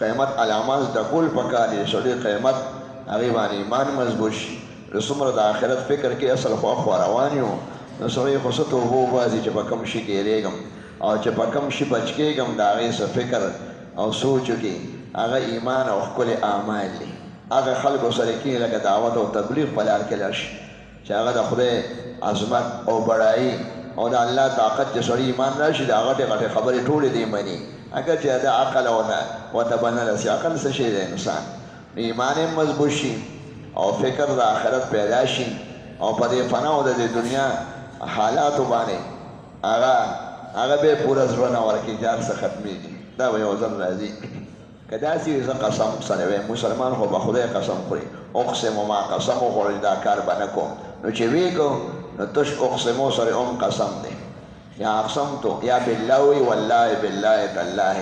قیمت علامات د کول پکار دي سړي قیمت هغه باندې ایمان مضبوط شي رسومره د آخرت فکر کې اصل خو روان یو نو سړی خو څه توبه وباسي چې په کوم شي کېږم او چې په کوم شي بچ کېږم د هغې څه فکر او سوچ وکړي هغه ایمان او ښکلي اعمال دي هغه خلکو سره کېږي لکه دعوت او تبلیغ په لار کې لاړ شي چې هغه د خدای عظمت او بډایي او د الله طاقت چې سړی ایمان راشي د هغه غټې خبرې ټولې دې مني اگر چې د عقل او نه ورته بنه رسي عقل څه شی دی انسان ایمان یې مضبوط شي او فکر د آخرت پیدا شي او په دې فنا او د دنیا حالاتو باندې هغه به پوره زړه نه ورکړي چې هر څه ختمېږي دا به یو ځل راځي که داسې وي زه قسم سره وایم مسلمان خو به خدای قسم خوري اقسم ما قسم وخوړی دا کار به نه کوم نو چې وی کو نو تش اقسمو سره هم قسم دی یا اقسمتو یا بالله وی والله بالله تالله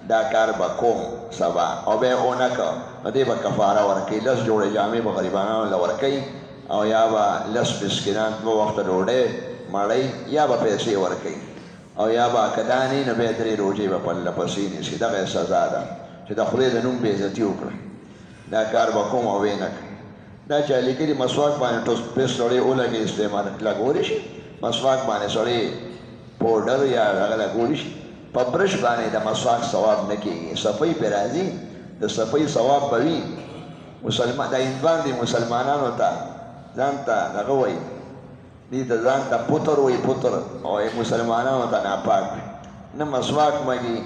دا کار به کوم سبا او به اونه که نو دې به کفاره ورکوي 10 جوړې جامې به غریبانو له ورکوي او یا به 10 مسکینان 2 وخته ډوډۍ مړۍ یا به پیسې ورکوي او یا به که دا نه نو بیا 3 روژې به پرله پسې نیسي دغه سزا ده چې د خدای د نوم بېعزتي وکړه دا کار به کوم او ویې نه کړي دا چا لیکلي مسواک باندې ټوس پیسټ سړی ولګي استعمال لګولی شي مسواک باندې سړی پوډر یا هغه لګولی شي په برش باندې د مسواک ثواب نه کېږي صفۍ پرې راځي د صفۍ ثواب به وي دا هندوان دي مسلمانانو ته ځان ته دغه وایي دې ته ځان ته پوتر وایي پوتر او مسلمانانو ته ناپاک نه مسواک مګي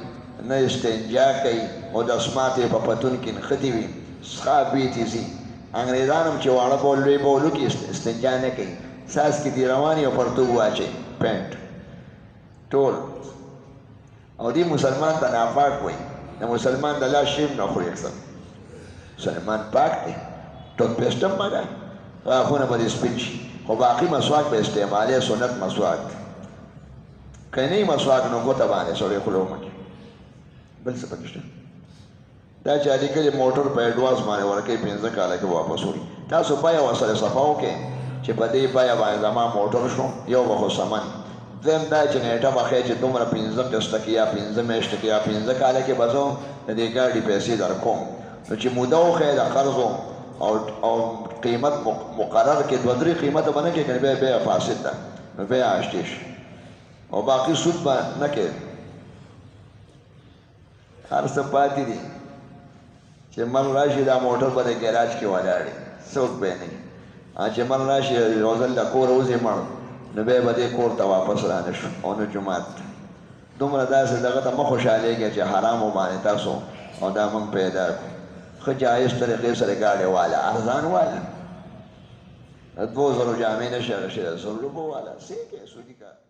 نه استنجا کوي او د اسمات په پتون کې نښتې وي څښا بیتې ځي انګریزان هم چې واړه بول لوی بولو کې استنجا نه کوي ساس کې دې رواني او پرتوګ واچوي پینټ ټول او دې مسلمان ته ناپاک وایي د مسلمان د لاس شی نه خوري اکثر مسلمان پاک دی ټوټ پیسټ هم مګه غاښونه به دې سپین شي خو باقي مسواک به استعمالي سنت مسواک که نه وي مسواک نو ګوته باندې سړی خوله ومکي بل څه پکې شته دا چې لیکلي موټر په اډوانس باندې ورکوي 15 کاله کې واپس وړي تاسو باید ورسره صفا وکړئ چې په دې بیه باندې زما موټر شو یو به خو سمن دویم دا چې نیټه به ښایي چې دومره 15 قسطه کې یا 15 میاشتې کې یا 15 کاله کې به زه د دې ګاډي پیسې در کوم نو چې موده وښیي د قرضو او قیمت مقرر کې 2-3 قیمته به نه کړي که نه بیا فاسد ده نو بیا اشتې شي او باقي سود به نه کوي هر څه پاتې دي چې من راشي دا موټر به د ګراج کې ولاړي څوک به نه چې من راشي یو ځل د کور وځي مړ نو بیا به دې کور ته واپس رانه شو او نه جومات دومره داسې دغه ته مه خوشحالېږئ چې حرامو باندې تاسو او دا موږ پیدا کړو ښه جایز طریقې سره ګاډۍ والا ارزان والا 2000 جامې نه شي اخیستلی 100 روپو والا څه کوې سودي کار